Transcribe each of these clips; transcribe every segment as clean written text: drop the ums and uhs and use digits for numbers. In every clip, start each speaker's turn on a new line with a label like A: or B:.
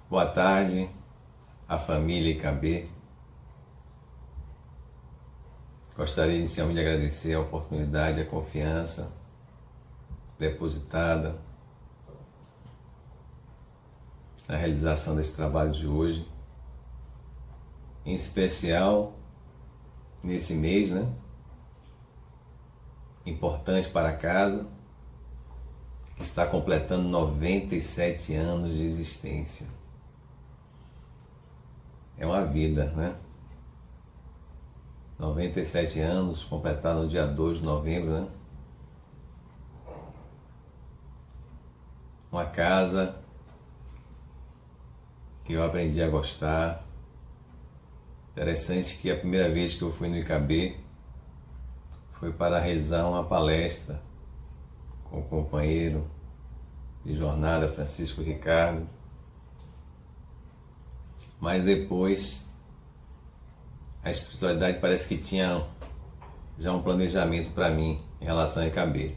A: Boa tarde, a família IKB. Gostaria inicialmente de agradecer a oportunidade e a confiança depositada na realização desse trabalho de hoje, em especial nesse mês, importante para a casa, que está completando 97 anos de existência. É uma vida, 97 anos, completado no dia 2 de novembro, Uma casa que eu aprendi a gostar. Interessante que a primeira vez que eu fui no IKB foi para realizar uma palestra com o companheiro de jornada Francisco Ricardo. Mas depois a espiritualidade parece que tinha já um planejamento para mim em relação ao IKB,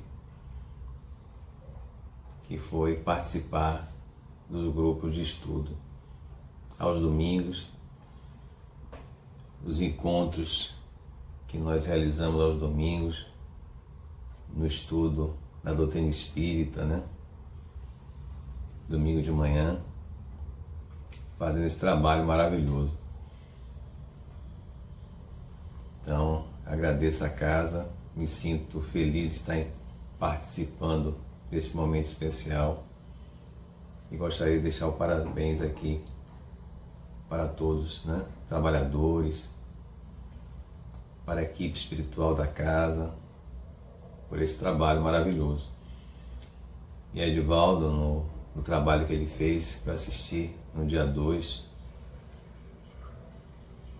A: que foi participar dos grupos de estudo aos domingos, os encontros que nós realizamos aos domingos no estudo da doutrina espírita, domingo de manhã, fazendo esse trabalho maravilhoso. Então, agradeço a casa, me sinto feliz de estar participando desse momento especial e gostaria de deixar o parabéns aqui para todos, trabalhadores, para a equipe espiritual da casa, por esse trabalho maravilhoso. E Edivaldo, no trabalho que ele fez, que eu assisti no dia 2,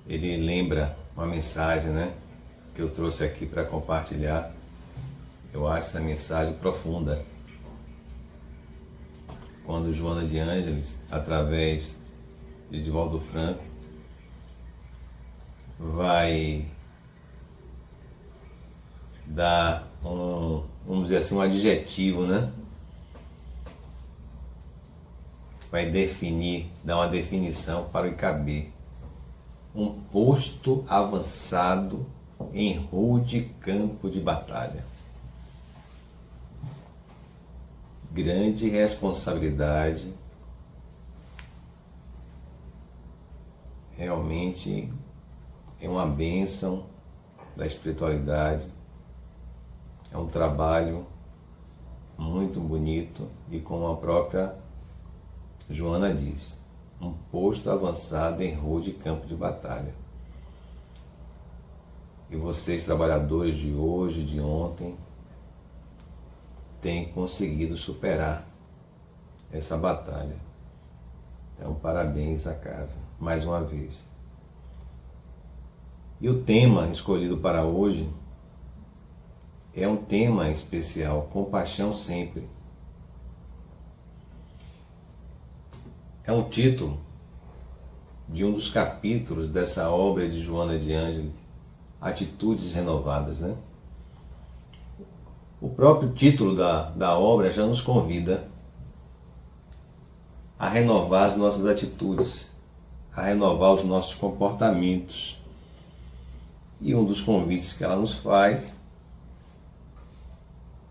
A: ele lembra uma mensagem, que eu trouxe aqui para compartilhar. Eu acho essa mensagem profunda. Quando Joana de Ângeles, através de Edivaldo Franco, vai dar vamos dizer assim, um adjetivo, vai definir, dar uma definição para o IKB. Um posto avançado em rude campo de batalha. Grande responsabilidade, realmente é uma bênção da espiritualidade, é um trabalho muito bonito e, como a própria Joana diz, um posto avançado em rude campo de batalha. E vocês, trabalhadores de hoje, de ontem, têm conseguido superar essa batalha. Então, parabéns à casa, mais uma vez. E o tema escolhido para hoje é um tema especial, compaixão sempre. É um título de um dos capítulos dessa obra de Joana de Ângeles, Atitudes Renovadas, O próprio título da obra já nos convida a renovar as nossas atitudes, a renovar os nossos comportamentos. E um dos convites que ela nos faz,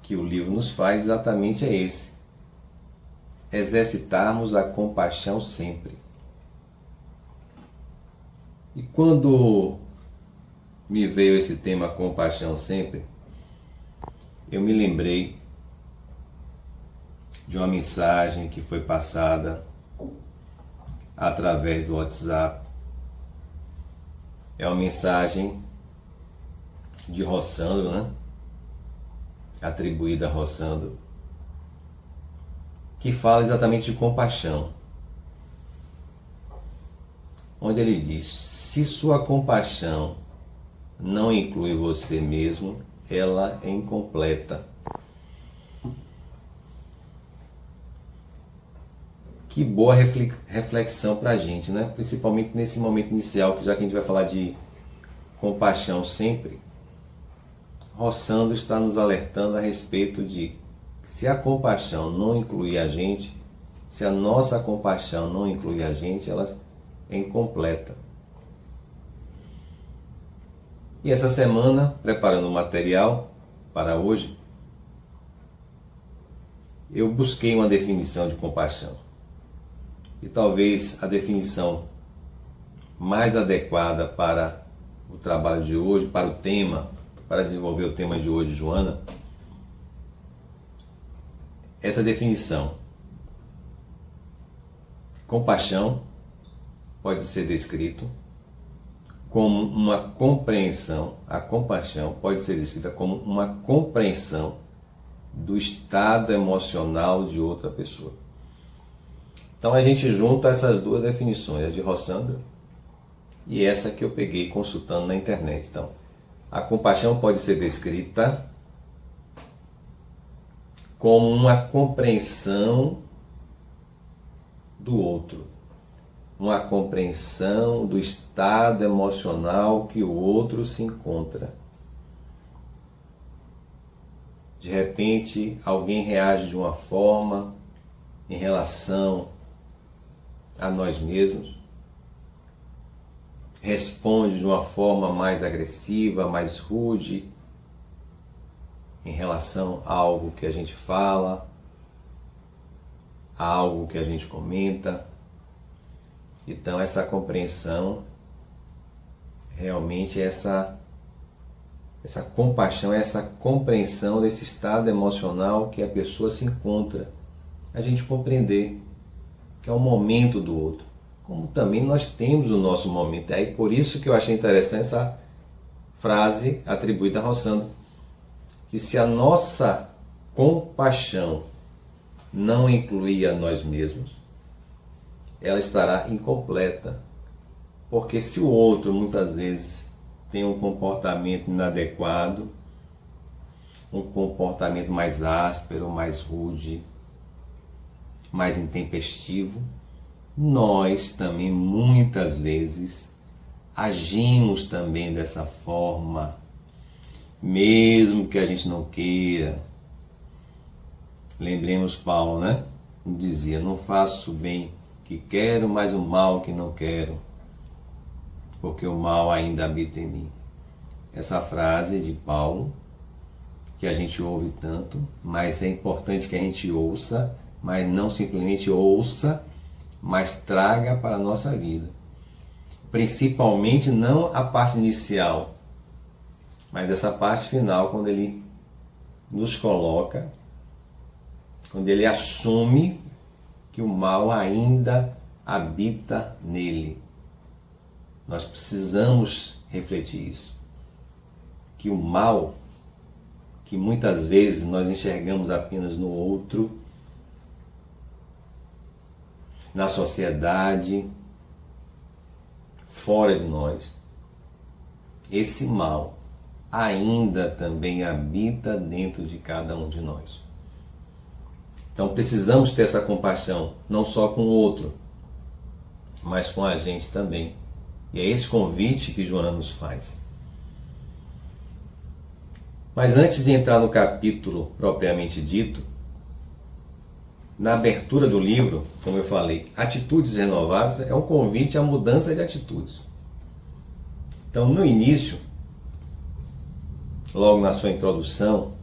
A: que o livro nos faz, exatamente é esse: exercitarmos a compaixão sempre. E quando me veio esse tema compaixão sempre, eu me lembrei de uma mensagem que foi passada através do WhatsApp. É uma mensagem de Rossandro, atribuída a Rossandro, que fala exatamente de compaixão, onde ele diz: se sua compaixão não inclui você mesmo, ela é incompleta. Que boa reflexão para a gente, Principalmente nesse momento inicial, que já que a gente vai falar de compaixão sempre, Rossandro está nos alertando a respeito de: se a compaixão não incluir a gente, Se a nossa compaixão não inclui a gente, ela é incompleta. E essa semana, preparando o material para hoje, eu busquei uma definição de compaixão. E talvez a definição mais adequada para o trabalho de hoje, para o tema, para desenvolver o tema de hoje, Joana, essa definição. Compaixão pode ser descrito como uma compreensão, a compaixão pode ser descrita como uma compreensão do estado emocional de outra pessoa. Então a gente junta essas duas definições, a de Rossandra e essa que eu peguei consultando na internet. Então, a compaixão pode ser descrita como uma compreensão do outro, uma compreensão do estado emocional que o outro se encontra. De repente, alguém reage de uma forma em relação a nós mesmos, responde de uma forma mais agressiva, mais rude em relação a algo que a gente fala, a algo que a gente comenta. Então essa compreensão, realmente essa compaixão, essa compreensão desse estado emocional que a pessoa se encontra. A gente compreender que é o momento do outro, como também nós temos o nosso momento. É por isso que eu achei interessante essa frase atribuída a Rossandra, que se a nossa compaixão não incluir a nós mesmos, ela estará incompleta. Porque se o outro muitas vezes tem um comportamento inadequado, um comportamento mais áspero, mais rude, mais intempestivo, nós também muitas vezes agimos também dessa forma, mesmo que a gente não queira. Lembremos Paulo, né? Dizia, não faço o bem que quero, mas o mal que não quero, porque o mal ainda habita em mim. Essa frase de Paulo, que a gente ouve tanto, mas é importante que a gente ouça, mas não simplesmente ouça, mas traga para a nossa vida. Principalmente não a parte inicial, mas essa parte final, quando ele nos coloca, quando ele assume que o mal ainda habita nele. Nós precisamos refletir isso. Que o mal, que muitas vezes nós enxergamos apenas no outro, na sociedade, fora de nós, esse mal ainda também habita dentro de cada um de nós. Então precisamos ter essa compaixão, não só com o outro, mas com a gente também. E é esse convite que Joana nos faz. Mas antes de entrar no capítulo propriamente dito, na abertura do livro, como eu falei, Atitudes Renovadas é um convite à mudança de atitudes. Então, no início, logo na sua introdução,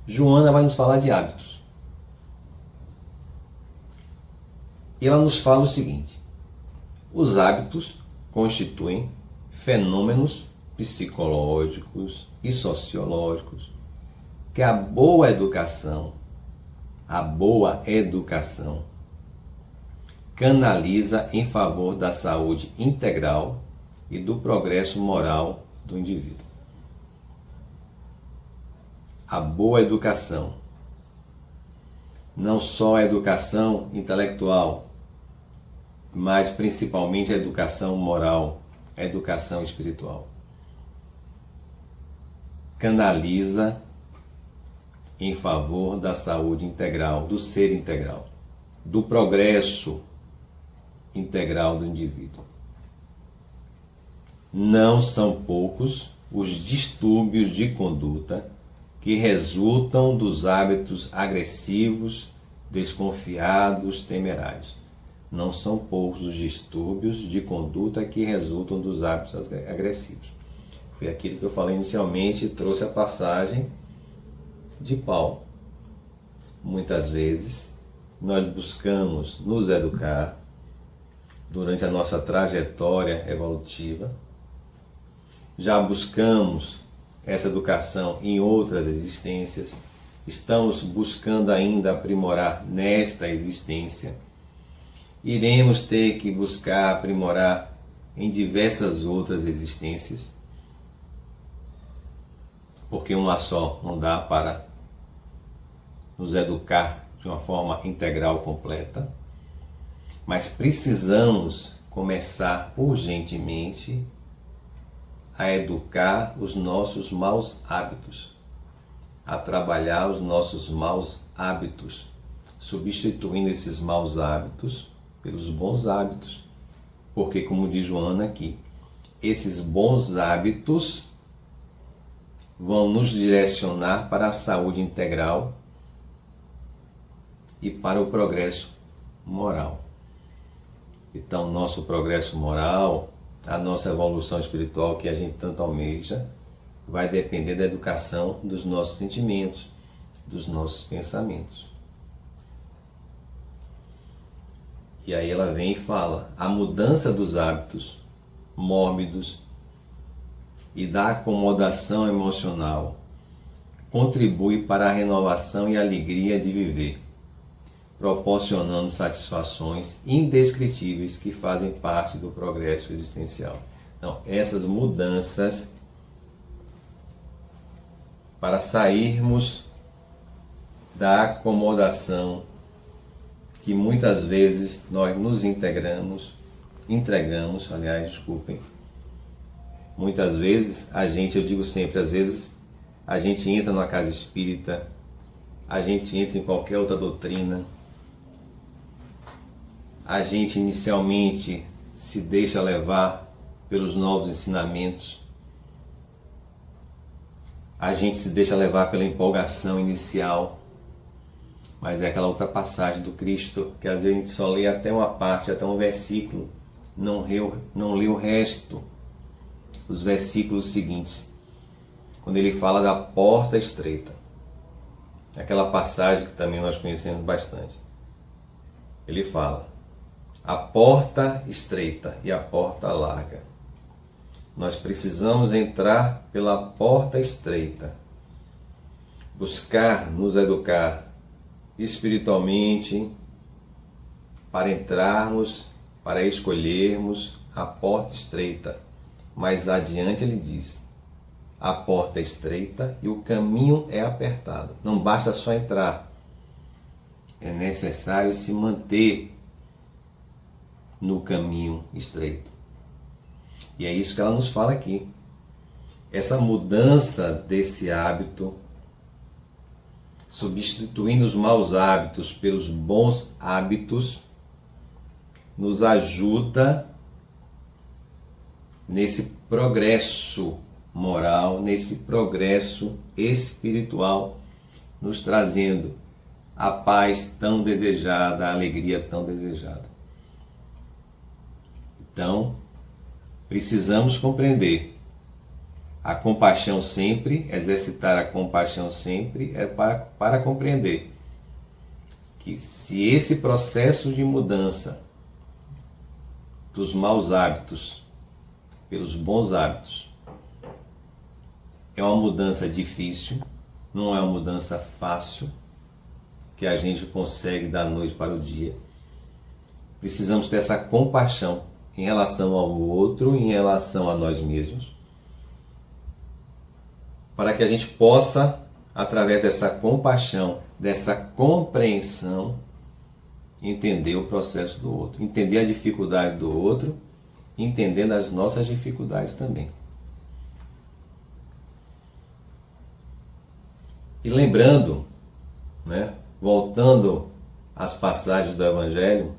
A: Joana vai nos falar de hábitos. E ela nos fala o seguinte: os hábitos constituem fenômenos psicológicos e sociológicos que a boa educação canaliza em favor da saúde integral e do progresso moral do indivíduo. A boa educação, não só a educação intelectual, mas principalmente a educação moral, a educação espiritual, canaliza em favor da saúde integral, do ser integral, do progresso integral do indivíduo. Não são poucos os distúrbios de conduta que resultam dos hábitos agressivos desconfiados, temerários. Não são poucos os distúrbios de conduta que resultam dos hábitos agressivos. Foi aquilo que eu falei inicialmente e trouxe a passagem de Paulo. Muitas vezes nós buscamos nos educar durante a nossa trajetória evolutiva, já buscamos essa educação em outras existências, estamos buscando ainda aprimorar nesta existência, iremos ter que buscar aprimorar em diversas outras existências, porque uma só não dá para nos educar de uma forma integral, completa, mas precisamos começar urgentemente a educar os nossos maus hábitos, a trabalhar os nossos maus hábitos, substituindo esses maus hábitos pelos bons hábitos, porque, como diz Joana aqui, esses bons hábitos vão nos direcionar para a saúde integral e para o progresso moral. Então, nosso progresso moral, a nossa evolução espiritual que a gente tanto almeja, vai depender da educação dos nossos sentimentos, dos nossos pensamentos. E aí ela vem e fala, a mudança dos hábitos mórbidos e da acomodação emocional contribui para a renovação e alegria de viver, proporcionando satisfações indescritíveis que fazem parte do progresso existencial. Então, essas mudanças para sairmos da acomodação que muitas vezes nós nos entregamos, muitas vezes eu digo sempre, às vezes a gente entra numa casa espírita, a gente entra em qualquer outra doutrina, a gente inicialmente se deixa levar pelos novos ensinamentos, a gente se deixa levar pela empolgação inicial, mas é aquela outra passagem do Cristo que às vezes a gente só lê até uma parte, até um versículo, não lê o resto, os versículos seguintes, quando ele fala da porta estreita, aquela passagem que também nós conhecemos bastante. Ele fala, a porta estreita e a porta larga. Nós precisamos entrar pela porta estreita, buscar nos educar espiritualmente para entrarmos, para escolhermos a porta estreita. Mais adiante ele diz, a porta é estreita e o caminho é apertado. Não basta só entrar, é necessário se manter no caminho estreito. E é isso que ela nos fala aqui. Essa mudança desse hábito, substituindo os maus hábitos pelos bons hábitos, nos ajuda nesse progresso moral, nesse progresso espiritual, nos trazendo a paz tão desejada, a alegria tão desejada. Então, precisamos compreender a compaixão sempre, exercitar a compaixão sempre, é para compreender que se esse processo de mudança dos maus hábitos pelos bons hábitos é uma mudança difícil, não é uma mudança fácil, que a gente consegue da noite para o dia. Precisamos ter essa compaixão em relação ao outro, em relação a nós mesmos, para que a gente possa, através dessa compaixão, dessa compreensão, entender o processo do outro, entender a dificuldade do outro, entendendo as nossas dificuldades também. E lembrando, voltando às passagens do Evangelho,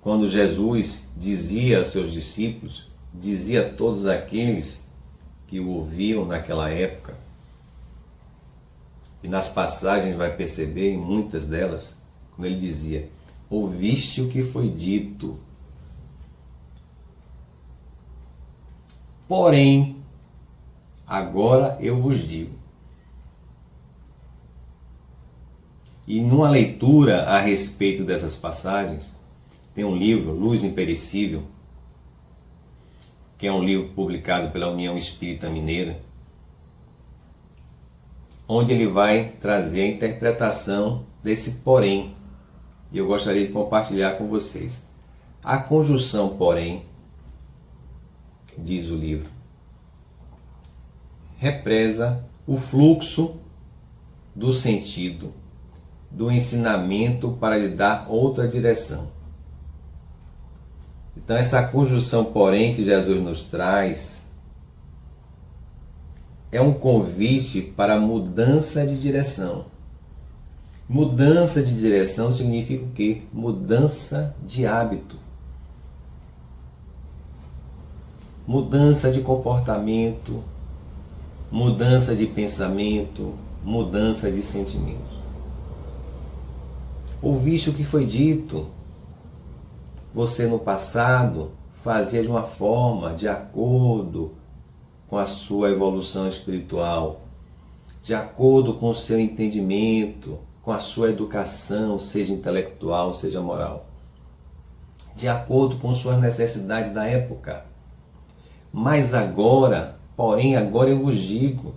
A: quando Jesus dizia aos seus discípulos, dizia a todos aqueles que o ouviam naquela época, E nas passagens vai perceber, em muitas delas, quando ele dizia: ouviste o que foi dito, porém, agora eu vos digo. E numa leitura a respeito dessas passagens, tem um livro, Luz Imperecível, que é um livro publicado pela União Espírita Mineira, onde ele vai trazer a interpretação desse porém. E eu gostaria de compartilhar com vocês. A conjunção porém, diz o livro, represa o fluxo do sentido do ensinamento para lhe dar outra direção. Então essa conjunção porém que Jesus nos traz é um convite para mudança de direção. Mudança de direção significa o quê? Mudança de hábito. Mudança de comportamento, mudança de pensamento, mudança de sentimento. Ouviste o que foi dito. Você no passado fazia de uma forma de acordo com a sua evolução espiritual, de acordo com o seu entendimento, com a sua educação, seja intelectual, seja moral, de acordo com suas necessidades da época. Mas agora, porém agora eu vos digo,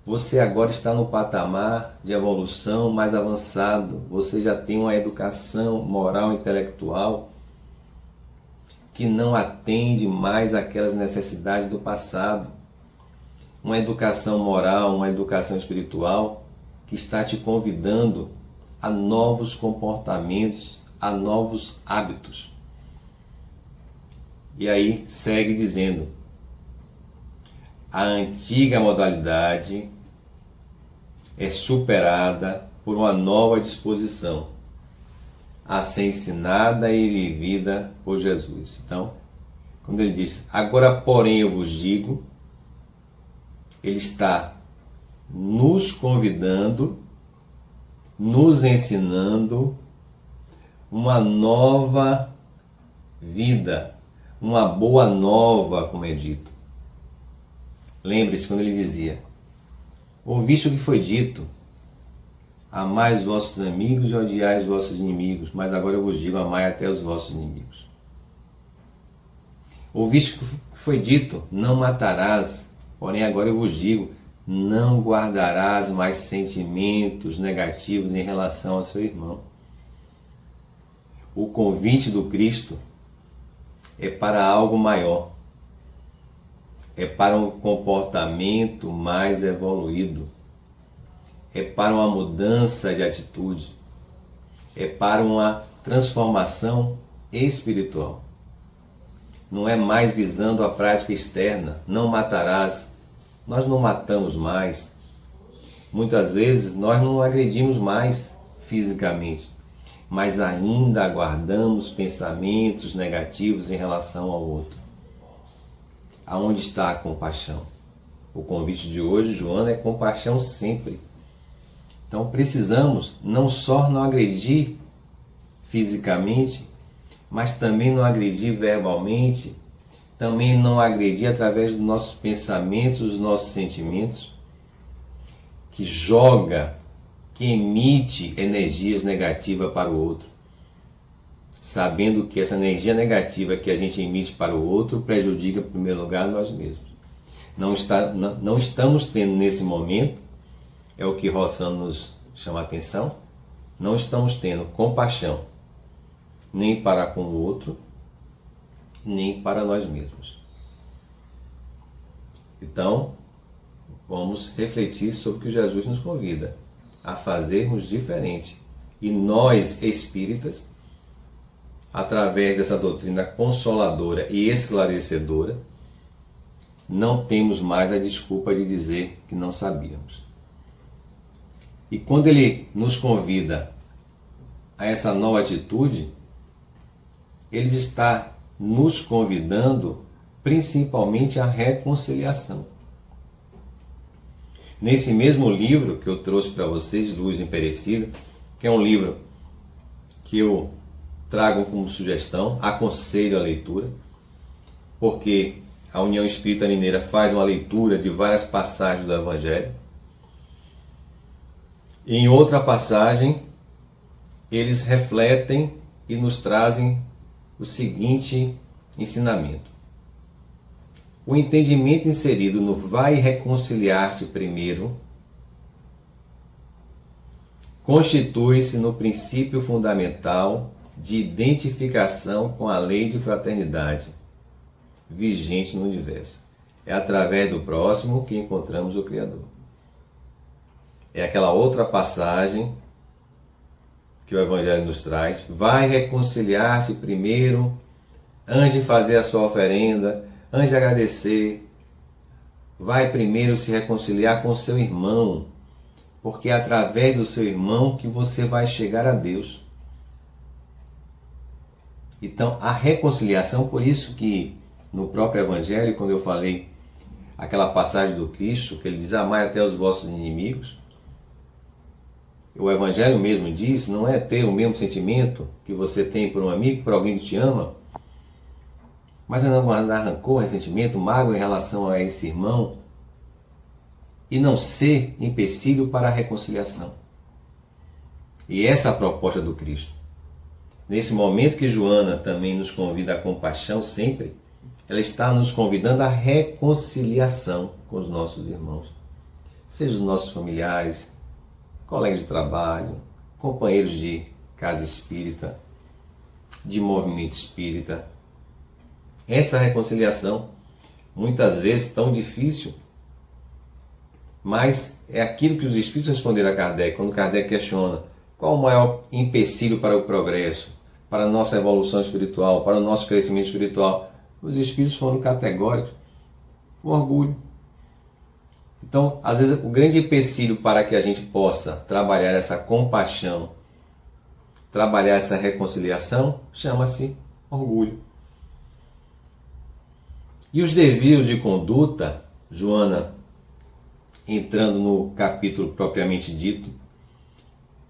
A: você agora está no patamar de evolução mais avançado, você já tem uma educação moral e intelectual que não atende mais àquelas necessidades do passado. Uma educação moral, uma educação espiritual que está te convidando a novos comportamentos, a novos hábitos. E aí segue dizendo: a antiga modalidade é superada por uma nova disposição a ser ensinada e vivida por Jesus. Então, quando ele diz, agora porém eu vos digo, ele está nos convidando, nos ensinando uma nova vida, uma boa nova, como é dito. Lembre-se quando ele dizia, ouviste o que foi dito, amai os vossos amigos e odiai os vossos inimigos, mas agora eu vos digo, amai até os vossos inimigos. Ouviste o que foi dito, não matarás, porém agora eu vos digo, não guardarás mais sentimentos negativos em relação ao seu irmão. O convite do Cristo é para algo maior, é para um comportamento mais evoluído, é para uma mudança de atitude, é para uma transformação espiritual. Não é mais visando a prática externa, não matarás. Nós não matamos mais. Muitas vezes nós não agredimos mais fisicamente, mas ainda aguardamos pensamentos negativos em relação ao outro. Aonde está a compaixão? O convite de hoje, Joana, é compaixão sempre. Então precisamos não só não agredir fisicamente, mas também não agredir verbalmente, também não agredir através dos nossos pensamentos, dos nossos sentimentos, que joga, que emite energias negativas para o outro, sabendo que essa energia negativa que a gente emite para o outro prejudica, em primeiro lugar, nós mesmos. Não estamos tendo nesse momento, é o que Rossano nos chama a atenção, não estamos tendo compaixão, nem para com o outro, nem para nós mesmos. Então, vamos refletir sobre o que Jesus nos convida a fazermos diferente. E nós, espíritas, através dessa doutrina consoladora e esclarecedora, não temos mais a desculpa de dizer que não sabíamos. E quando ele nos convida a essa nova atitude, ele está nos convidando principalmente à reconciliação. Nesse mesmo livro que eu trouxe para vocês, Luz Imperecível, que é um livro que eu trago como sugestão, aconselho a leitura, porque a União Espírita Mineira faz uma leitura de várias passagens do Evangelho. E em outra passagem, eles refletem e nos trazem o seguinte ensinamento. O entendimento inserido no vai reconciliar-te primeiro constitui-se no princípio fundamental de identificação com a lei de fraternidade vigente no universo. É através do próximo que encontramos o Criador. É aquela outra passagem que o Evangelho nos traz. Vai reconciliar-te primeiro, antes de fazer a sua oferenda, antes de agradecer. Vai primeiro se reconciliar com o seu irmão, porque é através do seu irmão que você vai chegar a Deus. Então, a reconciliação, por isso que no próprio Evangelho, quando eu falei aquela passagem do Cristo, que ele diz, amai até os vossos inimigos, o Evangelho mesmo diz, não é ter o mesmo sentimento que você tem por um amigo, por alguém que te ama, mas é não guardar rancor, ressentimento, mágoa em relação a esse irmão e não ser empecilho para a reconciliação. E essa é a proposta do Cristo. Nesse momento que Joana também nos convida à compaixão sempre, ela está nos convidando à reconciliação com os nossos irmãos. Seja os nossos familiares, colegas de trabalho, companheiros de casa espírita, de movimento espírita. Essa reconciliação, muitas vezes tão difícil, mas é aquilo que os espíritos responderam a Kardec, quando Kardec questiona qual o maior empecilho para o progresso, para a nossa evolução espiritual, para o nosso crescimento espiritual. Os espíritos foram categóricos. O orgulho. Então, às vezes, o grande empecilho para que a gente possa trabalhar essa compaixão, trabalhar essa reconciliação, chama-se orgulho. E os desvios de conduta, Joana, entrando no capítulo propriamente dito,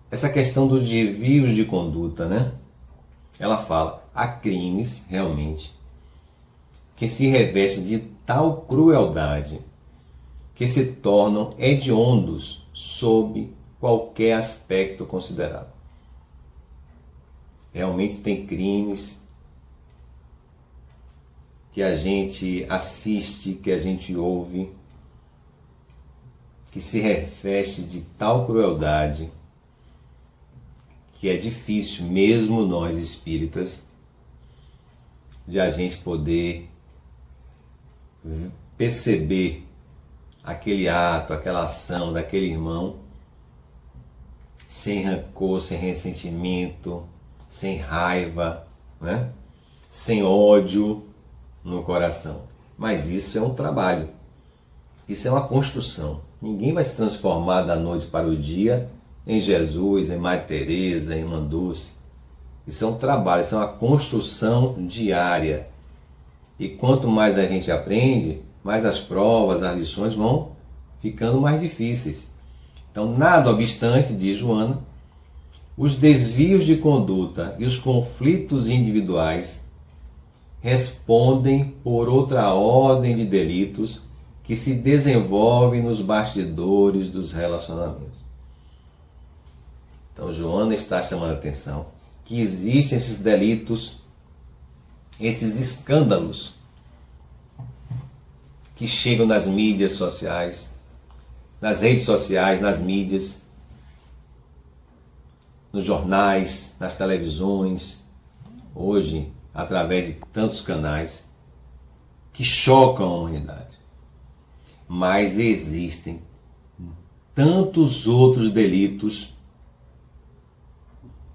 A: essa questão dos desvios de conduta, né? Ela fala, há crimes, realmente, que se revestem de tal crueldade que se tornam hediondos sob qualquer aspecto considerado. Realmente tem crimes que a gente assiste, que a gente ouve, que se reveste de tal crueldade que é difícil, mesmo nós espíritas, de a gente poder perceber aquele ato, aquela ação daquele irmão sem rancor, sem ressentimento, sem raiva, né? Sem ódio no coração. Mas isso é um trabalho, isso é uma construção. Ninguém vai se transformar da noite para o dia em Jesus, em Maria Teresa, em Irmã Dulce. Isso é um trabalho, isso é uma construção diária. E quanto mais a gente aprende, mais as provas, as lições vão ficando mais difíceis. Então, nada obstante, diz Joana, os desvios de conduta e os conflitos individuais respondem por outra ordem de delitos que se desenvolvem nos bastidores dos relacionamentos. Então, Joana está chamando a atenção que existem esses delitos, esses escândalos que chegam nas mídias sociais, nas redes sociais, nas mídias, nos jornais, nas televisões, hoje, através de tantos canais que chocam a humanidade. Mas existem tantos outros delitos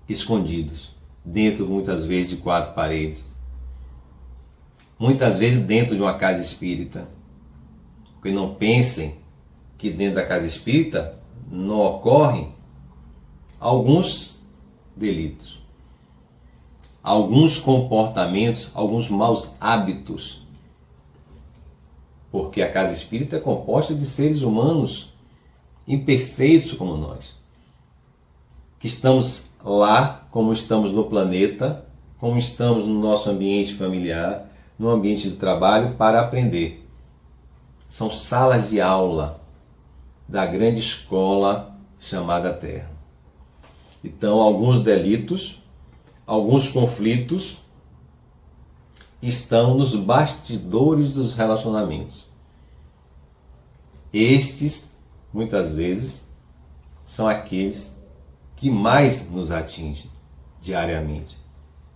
A: escondidos, dentro muitas vezes de quatro paredes, muitas vezes dentro de uma casa espírita. Porque não pensem que dentro da casa espírita não ocorrem alguns delitos, alguns comportamentos, alguns maus hábitos. Porque a casa espírita é composta de seres humanos imperfeitos como nós, que estamos lá, como estamos no planeta, como estamos no nosso ambiente familiar, no ambiente de trabalho, para aprender. São salas de aula da grande escola chamada Terra. Então, alguns delitos, alguns conflitos estão nos bastidores dos relacionamentos. Estes, muitas vezes, são aqueles que mais nos atingem diariamente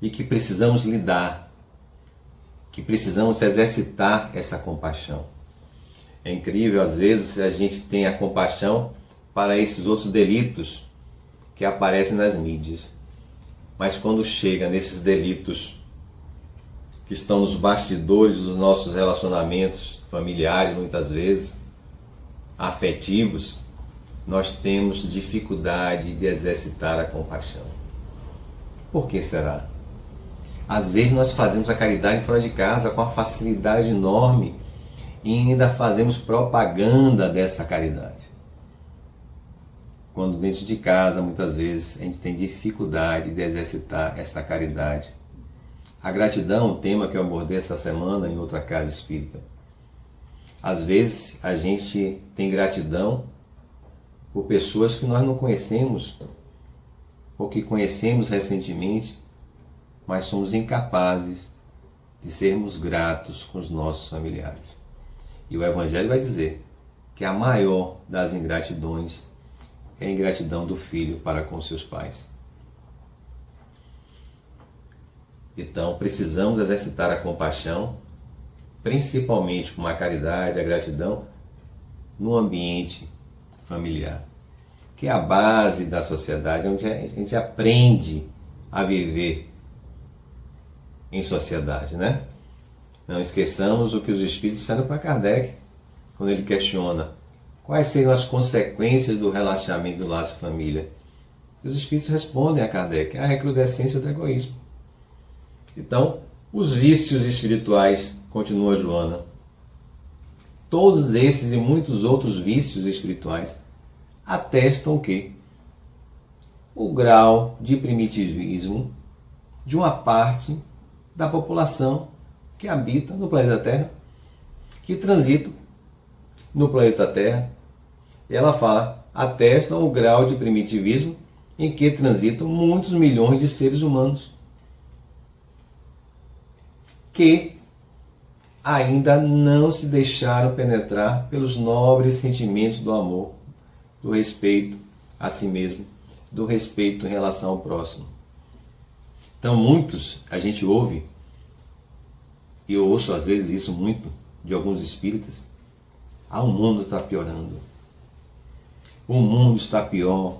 A: e que precisamos lidar, que precisamos exercitar essa compaixão. É incrível, às vezes, a gente tem a compaixão para esses outros delitos que aparecem nas mídias. Mas quando chega nesses delitos que estão nos bastidores dos nossos relacionamentos familiares, muitas vezes, afetivos, nós temos dificuldade de exercitar a compaixão. Por que será? Às vezes nós fazemos a caridade fora de casa com uma facilidade enorme e ainda fazemos propaganda dessa caridade. Quando dentro de casa, muitas vezes, a gente tem dificuldade de exercitar essa caridade. A gratidão, um tema que eu abordei essa semana em outra casa espírita. Às vezes a gente tem gratidão por pessoas que nós não conhecemos ou que conhecemos recentemente, mas somos incapazes de sermos gratos com os nossos familiares. E o Evangelho vai dizer que a maior das ingratidões é a ingratidão do filho para com seus pais. Então, precisamos exercitar a compaixão, principalmente com a caridade, a gratidão, no ambiente familiar, que é a base da sociedade, onde a gente aprende a viver em sociedade, né? Não esqueçamos o que os Espíritos disseram para Kardec, quando ele questiona quais seriam as consequências do relaxamento do laço família. E os Espíritos respondem a Kardec: a recrudescência do egoísmo. Então, os vícios espirituais, continua Joana, todos esses e muitos outros vícios espirituais atestam o quê? O grau de primitivismo de uma parte da população que habita no planeta Terra, que transita no planeta Terra. E ela fala, atestam o grau de primitivismo em que transitam muitos milhões de seres humanos que ainda não se deixaram penetrar pelos nobres sentimentos do amor, do respeito a si mesmo, do respeito em relação ao próximo. Então muitos, a gente ouve, e eu ouço às vezes isso muito de alguns espíritas, o mundo está piorando, o mundo está pior,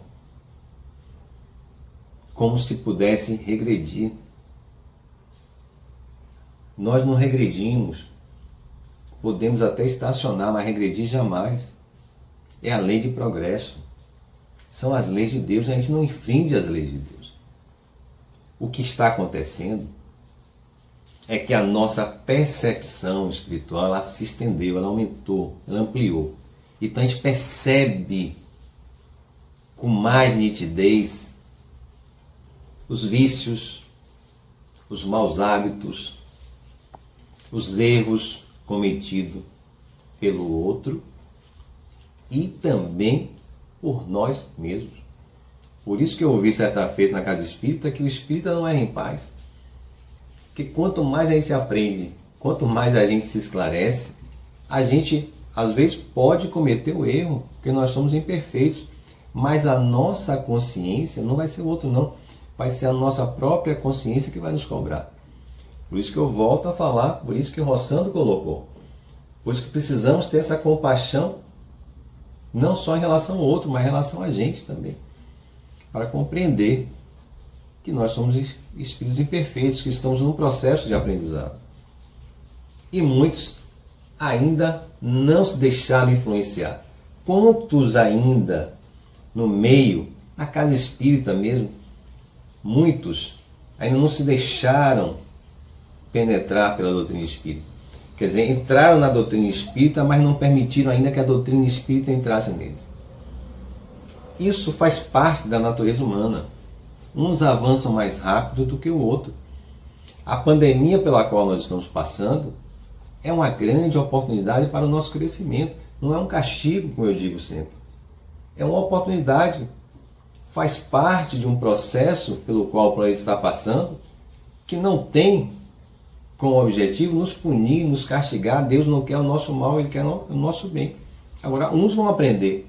A: como se pudesse regredir. Nós não regredimos, podemos até estacionar, mas regredir jamais. É a lei de progresso, são as leis de Deus, a gente não infringe as leis de Deus. O que está acontecendo é que a nossa percepção espiritual, ela se estendeu, ela aumentou, ela ampliou. Então a gente percebe com mais nitidez os vícios, os maus hábitos, os erros cometidos pelo outro e também por nós mesmos. Por isso que eu ouvi certa feita na casa espírita que o espírita não erra em paz. Que quanto mais a gente aprende, quanto mais a gente se esclarece, a gente às vezes pode cometer o erro, porque nós somos imperfeitos, mas a nossa consciência não vai ser o outro não, vai ser a nossa própria consciência que vai nos cobrar. Por isso que eu volto a falar, por isso que o Rossando colocou, por isso que precisamos ter essa compaixão, não só em relação ao outro, mas em relação a gente também, para compreender que nós somos espíritos imperfeitos, que estamos num processo de aprendizado. E muitos ainda não se deixaram influenciar. Quantos ainda no meio, na casa espírita mesmo, muitos ainda não se deixaram penetrar pela doutrina espírita. Quer dizer, entraram na doutrina espírita, mas não permitiram ainda que a doutrina espírita entrasse neles. Isso faz parte da natureza humana. Uns avançam mais rápido do que o outro. A pandemia pela qual nós estamos passando é uma grande oportunidade para o nosso crescimento. Não é um castigo, como eu digo sempre. É uma oportunidade. Faz parte de um processo pelo qual o planeta está passando, que não tem como objetivo nos punir, nos castigar. Deus não quer o nosso mal, Ele quer o nosso bem. Agora, uns vão aprender,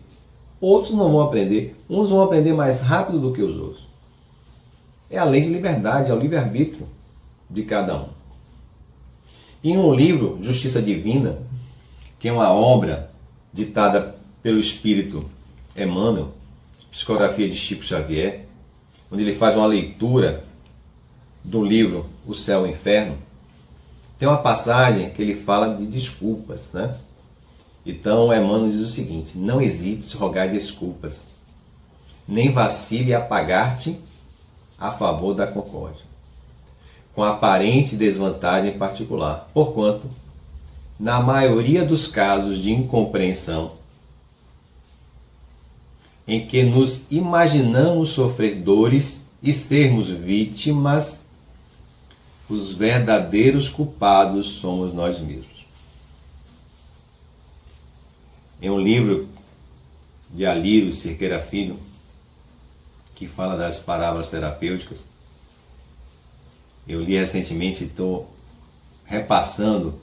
A: outros não vão aprender. Uns vão aprender mais rápido do que os outros. É a lei de liberdade, é o livre-arbítrio de cada um. Em um livro, Justiça Divina, que é uma obra ditada pelo Espírito Emmanuel, psicografia de Chico Xavier, onde ele faz uma leitura do livro O Céu e o Inferno, tem uma passagem que ele fala de desculpas, né? Então, Emmanuel diz o seguinte: não hesites rogar desculpas, nem vacile a pagar-te a favor da concórdia, com aparente desvantagem particular, porquanto, na maioria dos casos de incompreensão, em que nos imaginamos sofredores e sermos vítimas, os verdadeiros culpados somos nós mesmos. Em um livro de Alírio Cerqueira Filho, que fala das parábolas terapêuticas, eu li recentemente e estou repassando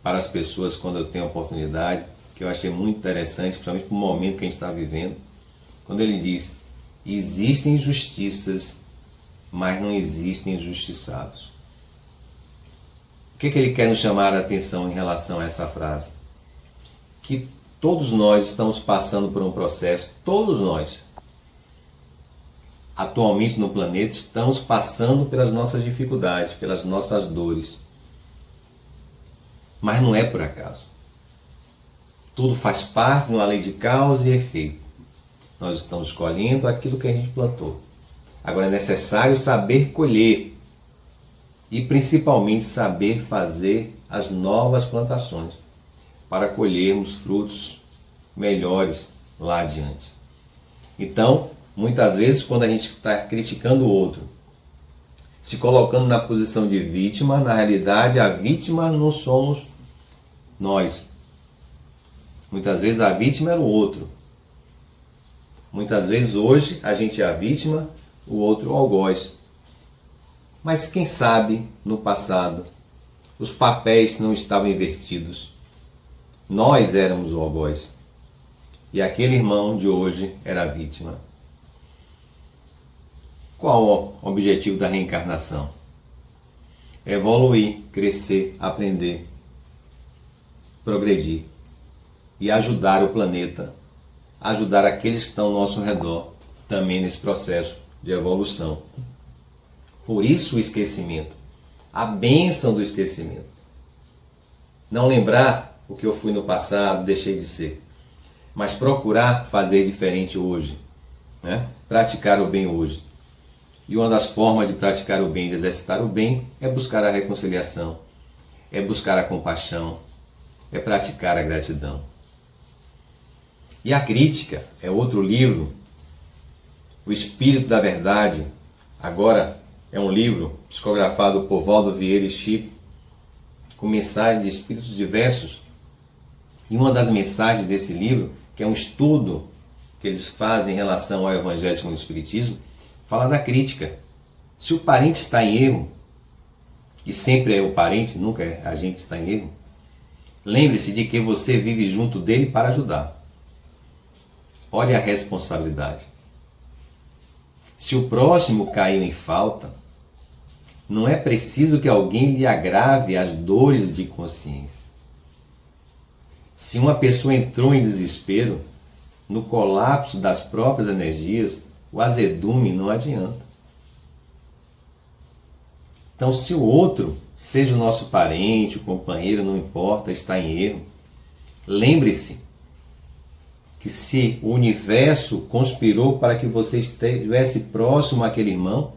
A: para as pessoas quando eu tenho oportunidade, que eu achei muito interessante, principalmente no momento que a gente está vivendo, quando ele diz: existem injustiças, mas não existem injustiçados. O que ele quer nos chamar a atenção em relação a essa frase? Que todos nós estamos passando por um processo, todos nós, atualmente no planeta, estamos passando pelas nossas dificuldades, pelas nossas dores. Mas não é por acaso. Tudo faz parte de uma lei de causa e efeito. Nós estamos colhendo aquilo que a gente plantou. Agora é necessário saber colher e principalmente saber fazer as novas plantações para colhermos frutos melhores lá adiante. Então, muitas vezes, quando a gente está criticando o outro, se colocando na posição de vítima, na realidade a vítima não somos nós. Muitas vezes a vítima era o outro. Muitas vezes hoje a gente é a vítima, o outro o algoz. Mas quem sabe no passado os papéis não estavam invertidos. Nós éramos o algoz e aquele irmão de hoje era a vítima. Qual o objetivo da reencarnação? Evoluir, crescer, aprender, progredir e ajudar o planeta, ajudar aqueles que estão ao nosso redor também nesse processo de evolução. Por isso o esquecimento, a bênção do esquecimento. Não lembrar o que eu fui no passado, deixei de ser, mas procurar fazer diferente hoje, né? Praticar o bem hoje. E uma das formas de praticar o bem, de exercitar o bem, é buscar a reconciliação, é buscar a compaixão, é praticar a gratidão. E a crítica é outro livro, O Espírito da Verdade, agora é um livro psicografado por Valdo Vieira e Chico, com mensagens de espíritos diversos. E uma das mensagens desse livro, que é um estudo que eles fazem em relação ao Evangelho segundo o Espiritismo, fala da crítica. Se o parente está em erro, e sempre é o parente, nunca é a gente que está em erro, lembre-se de que você vive junto dele para ajudar. Olha a responsabilidade. Se o próximo caiu em falta, não é preciso que alguém lhe agrave as dores de consciência. Se uma pessoa entrou em desespero, no colapso das próprias energias, o azedume não adianta. Então, se o outro, seja o nosso parente, o companheiro, não importa, está em erro, lembre-se que se o universo conspirou para que você estivesse próximo àquele irmão,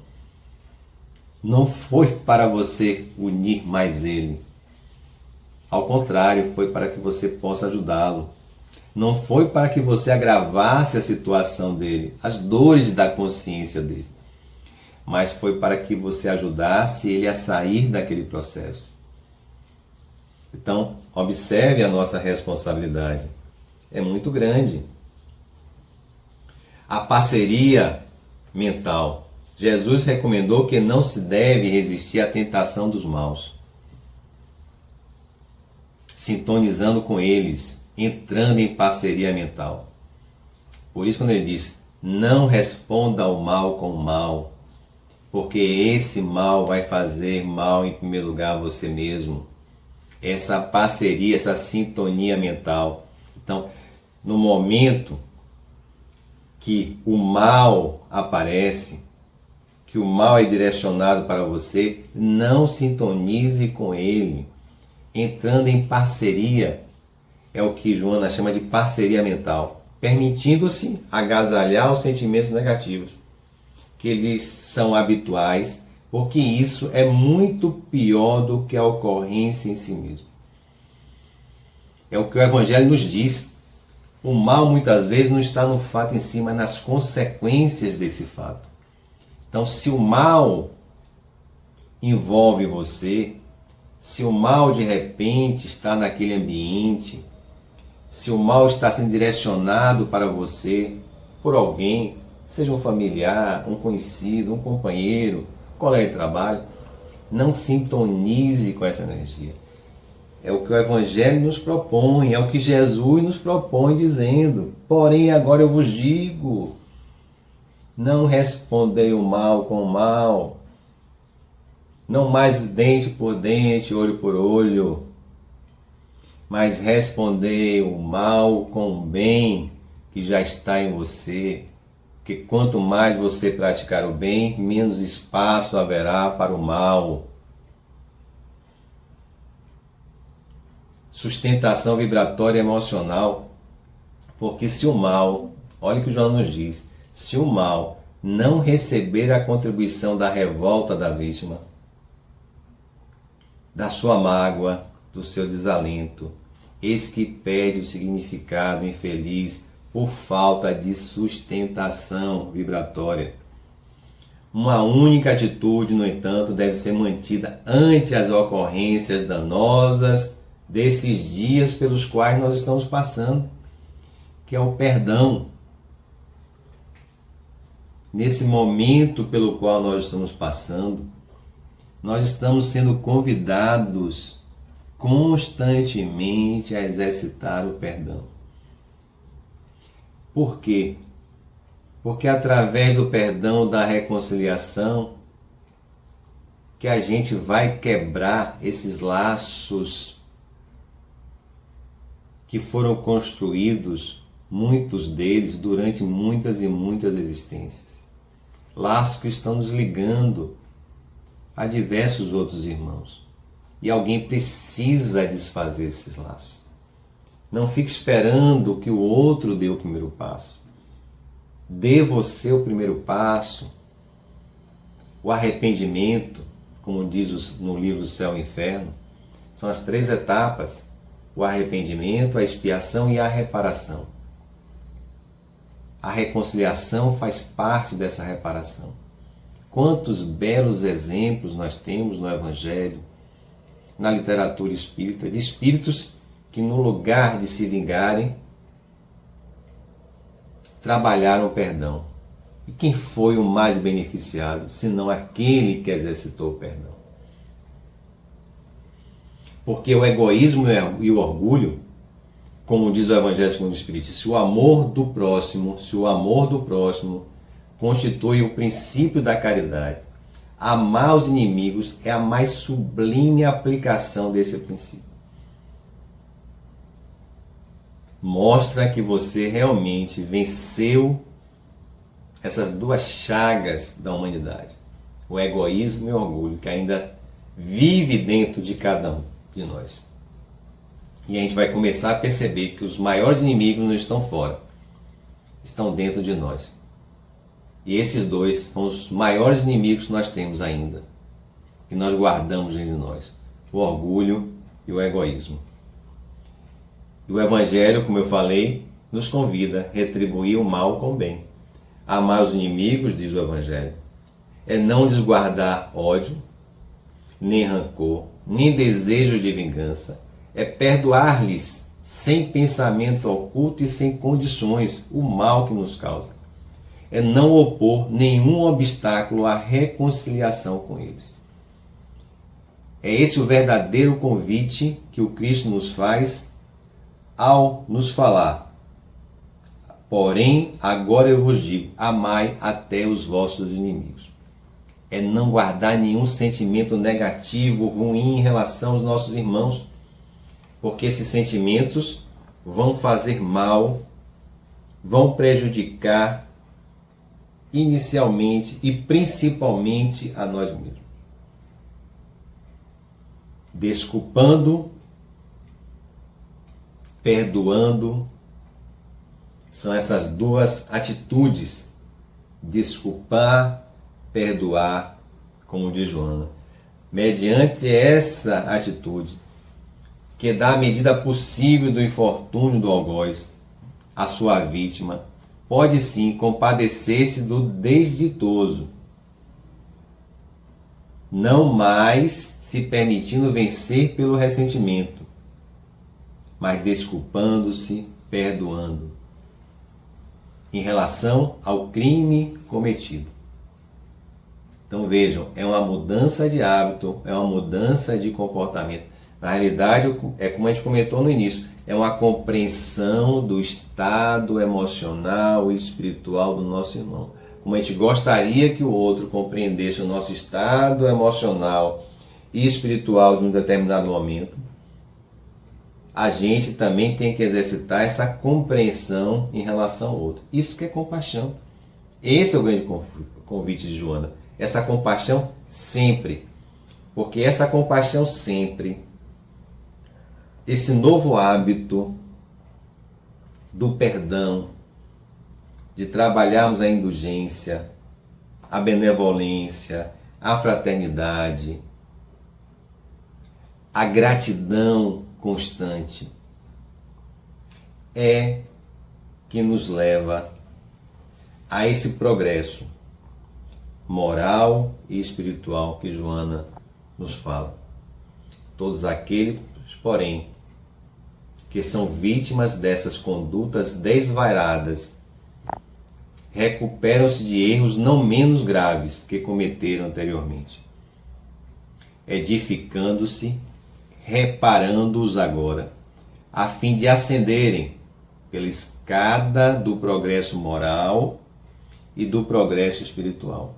A: não foi para você unir mais ele. Ao contrário, foi para que você possa ajudá-lo. Não foi para que você agravasse a situação dele, as dores da consciência dele, mas foi para que você ajudasse ele a sair daquele processo. Então, observe a nossa responsabilidade. É muito grande. A parceria mental. Jesus recomendou que não se deve resistir à tentação dos maus, sintonizando com eles, entrando em parceria mental. Por isso, quando ele diz, não responda ao mal com o mal, porque esse mal vai fazer mal em primeiro lugar a você mesmo. Essa parceria, essa sintonia mental. Então, no momento que o mal aparece, que o mal é direcionado para você, não sintonize com ele. Entrando em parceria, é o que Joana chama de parceria mental, permitindo-se agasalhar os sentimentos negativos, que eles são habituais, porque isso é muito pior do que a ocorrência em si mesmo. É o que o Evangelho nos diz. O mal muitas vezes não está no fato em si, mas nas consequências desse fato. Então, se o mal envolve você, se o mal de repente está naquele ambiente, se o mal está sendo direcionado para você por alguém, seja um familiar, um conhecido, um companheiro, um colega de trabalho, não sintonize com essa energia. É o que o Evangelho nos propõe, é o que Jesus nos propõe dizendo, porém agora eu vos digo, não respondei o mal com o mal, não mais dente por dente, olho por olho, mas respondei o mal com o bem que já está em você, que quanto mais você praticar o bem, menos espaço haverá para o mal. Sustentação vibratória emocional, porque se o mal, olha o que o João nos diz, se o mal não receber a contribuição da revolta da vítima, da sua mágoa, do seu desalento, eis que perde o significado infeliz por falta de sustentação vibratória. Uma única atitude, no entanto, deve ser mantida ante as ocorrências danosas desses dias pelos quais nós estamos passando, que é o perdão. Nesse momento pelo qual nós estamos passando, nós estamos sendo convidados constantemente a exercitar o perdão. Por quê? Porque através do perdão, da reconciliação, que a gente vai quebrar esses laços que foram construídos, muitos deles, durante muitas e muitas existências. Laços que estão nos ligando a diversos outros irmãos. E alguém precisa desfazer esses laços. Não fique esperando que o outro dê o primeiro passo. Dê você o primeiro passo. O arrependimento, como diz no livro do Céu e Inferno, são as 3 etapas. O arrependimento, a expiação e a reparação. A reconciliação faz parte dessa reparação. Quantos belos exemplos nós temos no Evangelho, na literatura espírita, de espíritos que no lugar de se vingarem, trabalharam o perdão. E quem foi o mais beneficiado, senão aquele que exercitou o perdão? Porque o egoísmo e o orgulho, como diz o Evangelho segundo o Espiritismo, se o amor do próximo constitui o princípio da caridade, amar os inimigos é a mais sublime aplicação desse princípio. Mostra que você realmente venceu essas 2 chagas da humanidade, o egoísmo e o orgulho, que ainda vive dentro de cada um de nós. E a gente vai começar a perceber que os maiores inimigos não estão fora, estão dentro de nós. E esses 2 são os maiores inimigos que nós temos ainda, que nós guardamos dentro de nós, o orgulho e o egoísmo. E o Evangelho, como eu falei, nos convida a retribuir o mal com o bem. Amar os inimigos, diz o Evangelho, é não desguardar ódio, nem rancor, nem desejo de vingança. É perdoar-lhes sem pensamento oculto e sem condições o mal que nos causa. É não opor nenhum obstáculo à reconciliação com eles. É esse o verdadeiro convite que o Cristo nos faz ao nos falar. Porém, agora eu vos digo, amai até os vossos inimigos. É não guardar nenhum sentimento negativo, ruim em relação aos nossos irmãos, porque esses sentimentos vão fazer mal, vão prejudicar inicialmente e principalmente a nós mesmos. Desculpando, perdoando, são essas duas atitudes, desculpar, perdoar, como diz Joana. Mediante essa atitude, que dá a medida possível do infortúnio do algoz, a sua vítima pode sim compadecer-se do desditoso, não mais se permitindo vencer pelo ressentimento, mas desculpando-se, perdoando, em relação ao crime cometido. Então vejam, é uma mudança de hábito, é uma mudança de comportamento. Na realidade, é como a gente comentou no início, é uma compreensão do estado emocional e espiritual do nosso irmão. Como a gente gostaria que o outro compreendesse o nosso estado emocional e espiritual de um determinado momento, a gente também tem que exercitar essa compreensão em relação ao outro. Isso que é compaixão. Esse é o grande convite de Joana. Essa compaixão sempre. Porque essa compaixão sempre, esse novo hábito do perdão, de trabalharmos a indulgência, a benevolência, a fraternidade, a gratidão constante, é que nos leva a esse progresso moral e espiritual que Joana nos fala. Todos aqueles, porém, que são vítimas dessas condutas desvairadas, recuperam-se de erros não menos graves que cometeram anteriormente, edificando-se, reparando-os agora, a fim de ascenderem pela escada do progresso moral e do progresso espiritual.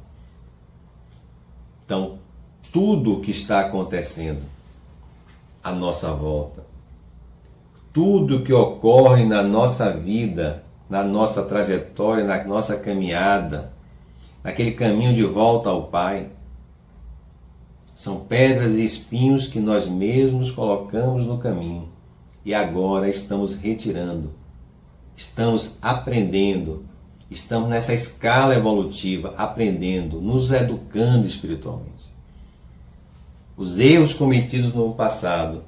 A: Então, tudo o que está acontecendo à nossa volta, tudo o que ocorre na nossa vida, na nossa trajetória, na nossa caminhada, naquele caminho de volta ao Pai, são pedras e espinhos que nós mesmos colocamos no caminho e agora estamos retirando, estamos aprendendo, estamos nessa escala evolutiva, aprendendo, nos educando espiritualmente. Os erros cometidos no passado,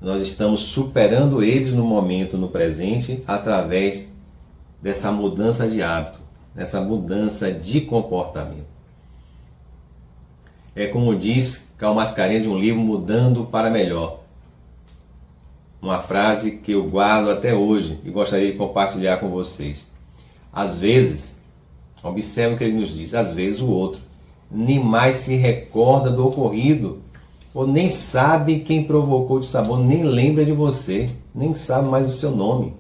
A: nós estamos superando eles no momento, no presente, através dessa mudança de hábito, dessa mudança de comportamento. É como diz Karl Mascarenhas em um livro, Mudando para Melhor. Uma frase que eu guardo até hoje e gostaria de compartilhar com vocês. Às vezes, observe o que ele nos diz, às vezes o outro nem mais se recorda do ocorrido, ou nem sabe quem provocou de sabor, nem lembra de você, nem sabe mais o seu nome.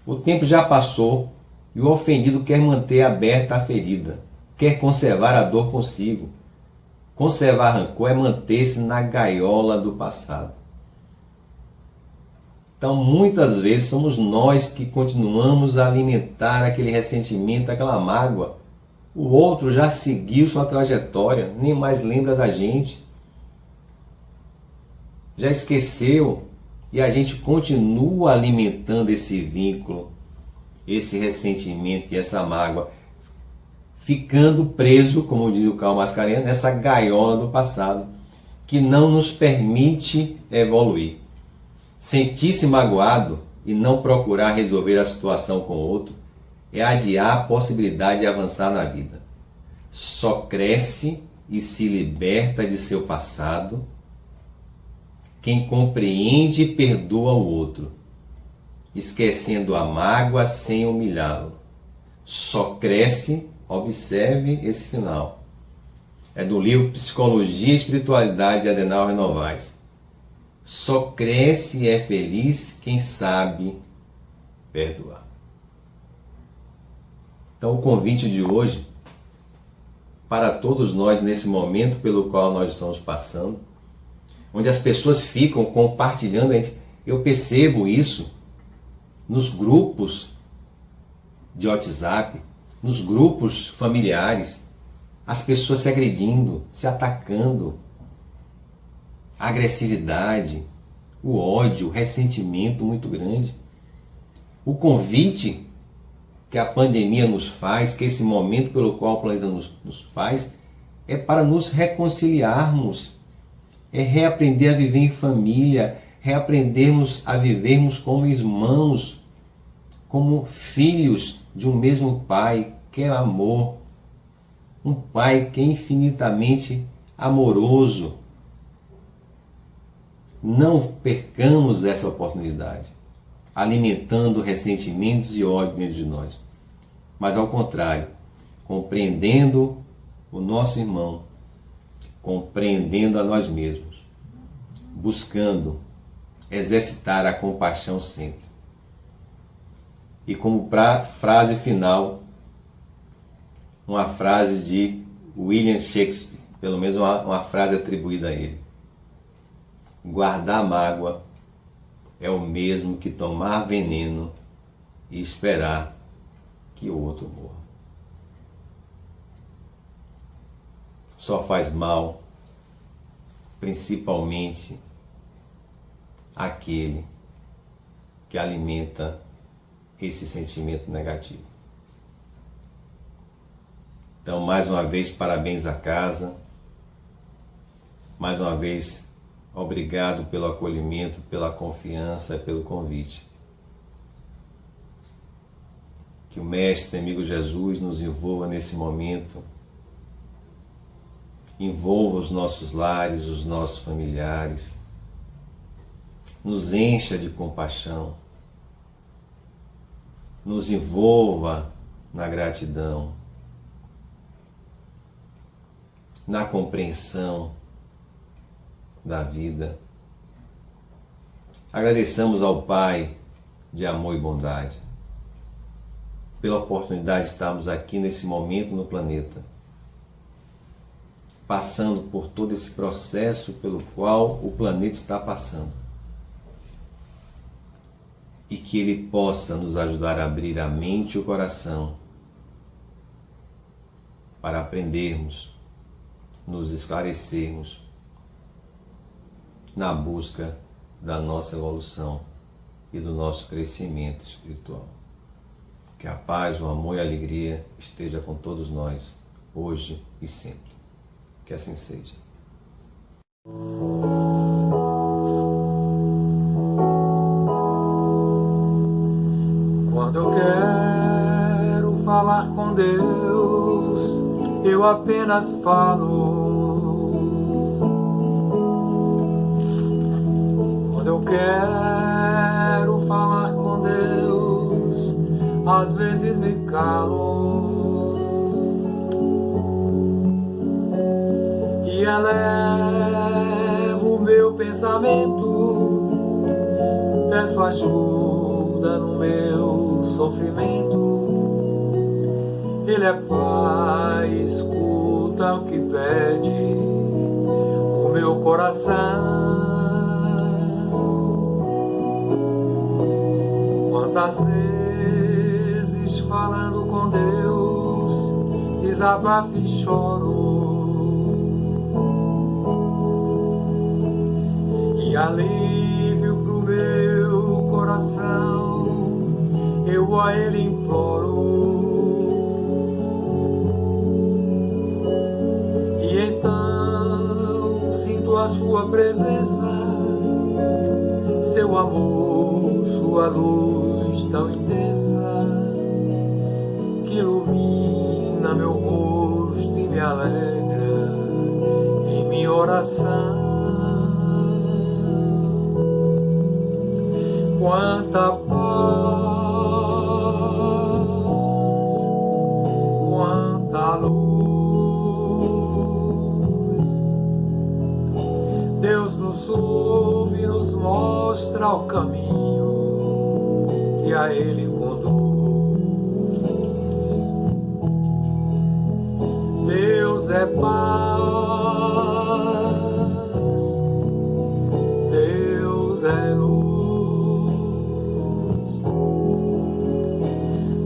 A: O tempo já passou e o ofendido quer manter aberta a ferida, quer conservar a dor consigo. Conservar rancor é manter-se na gaiola do passado. Então, muitas vezes, somos nós que continuamos a alimentar aquele ressentimento, aquela mágoa. O outro já seguiu sua trajetória, nem mais lembra da gente. Já esqueceu e a gente continua alimentando esse vínculo, esse ressentimento e essa mágoa, ficando preso, como diz o Karl Mascarenhas, nessa gaiola do passado, que não nos permite evoluir. Sentir-se magoado e não procurar resolver a situação com o outro é adiar a possibilidade de avançar na vida. Só cresce e se liberta de seu passado quem compreende e perdoa o outro, esquecendo a mágoa sem humilhá-lo. Só cresce, observe esse final. É do livro Psicologia e Espiritualidade de Adenauer Novaes. Só cresce e é feliz quem sabe perdoar. Então o convite de hoje, para todos nós nesse momento pelo qual nós estamos passando, onde as pessoas ficam compartilhando, eu percebo isso nos grupos de WhatsApp, nos grupos familiares, as pessoas se agredindo, se atacando, a agressividade, o ódio, o ressentimento muito grande. O convite que a pandemia nos faz, que esse momento pelo qual o planeta nos faz, é para nos reconciliarmos, é reaprender a viver em família, reaprendermos a vivermos como irmãos, como filhos de um mesmo Pai, que é amor. Um Pai que é infinitamente amoroso. Não percamos essa oportunidade, alimentando ressentimentos e ódio dentro de nós. Mas ao contrário, compreendendo o nosso irmão, compreendendo a nós mesmos, buscando exercitar a compaixão sempre. E como frase final, uma frase de William Shakespeare, pelo menos uma frase atribuída a ele. Guardar mágoa é o mesmo que tomar veneno e esperar que o outro morra. Só faz mal, principalmente aquele que alimenta esse sentimento negativo. Então, mais uma vez, parabéns à casa. Mais uma vez, obrigado pelo acolhimento, pela confiança, pelo convite. Que o Mestre, amigo Jesus, nos envolva nesse momento, envolva os nossos lares, os nossos familiares, nos encha de compaixão, nos envolva na gratidão, na compreensão da vida. Agradeçamos ao Pai de amor e bondade pela oportunidade de estarmos aqui nesse momento no planeta, passando por todo esse processo pelo qual o planeta está passando. E que Ele possa nos ajudar a abrir a mente e o coração para aprendermos, nos esclarecermos na busca da nossa evolução e do nosso crescimento espiritual. Que a paz, o amor e a alegria esteja com todos nós, hoje e sempre. Que assim seja.
B: Quando eu quero falar com Deus, eu apenas falo. Quando eu quero falar com Deus, às vezes me calo e elevo o meu pensamento, peço ajuda no meu sofrimento. Ele é Pai, escuta o que pede o meu coração. Quantas vezes falando com Deus, desabafo e choro, e alívio pro meu coração eu a Ele imploro. E então sinto a sua presença, seu seu amor, sua luz tão intensa, que ilumina meu rosto e me alegra em minha oração. Quanta paz, quanta luz, Deus nos ouve e nos mostra o caminho que a Ele conduz. Deus é paz, Deus é luz.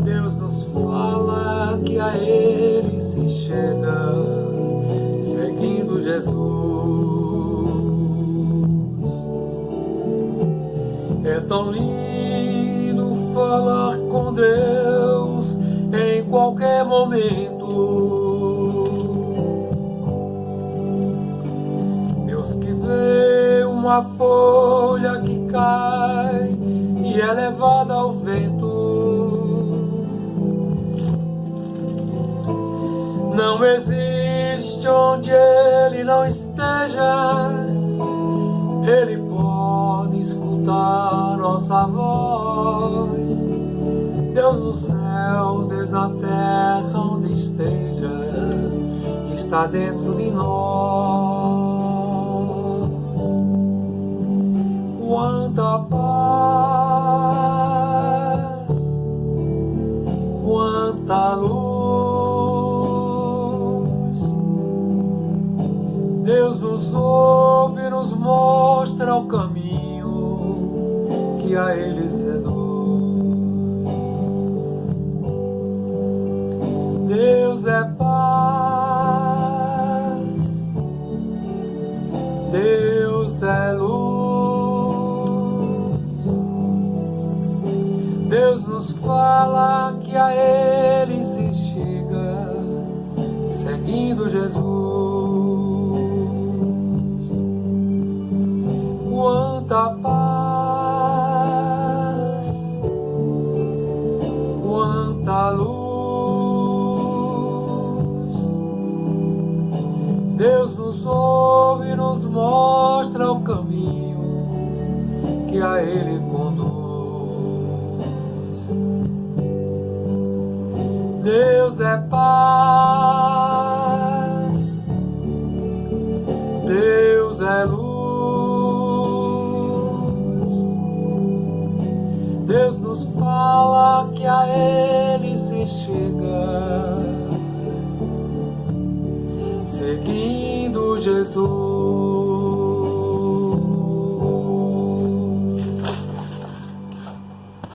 B: Deus nos fala que a Ele se chega, seguindo Jesus. É tão lindo falar com Deus em qualquer momento. Deus que vê uma folha que cai e é levada ao vento. Não existe onde Ele não esteja. Ele pode escutar nossa voz. Deus no céu, Deus na terra, onde esteja, está dentro de nós. Quanta paz, quanta luz, Deus nos ouve e nos mostra o caminho que a Ele seduz. Deus é paz, Deus é luz. Deus nos fala que a Ele se chega, seguindo Jesus. Quanta paz, quanta luz, Deus nos ouve e nos mostra o caminho que a Ele conduz. Deus é paz, Deus é luz. Deus nos fala que a Ele se chega, seguindo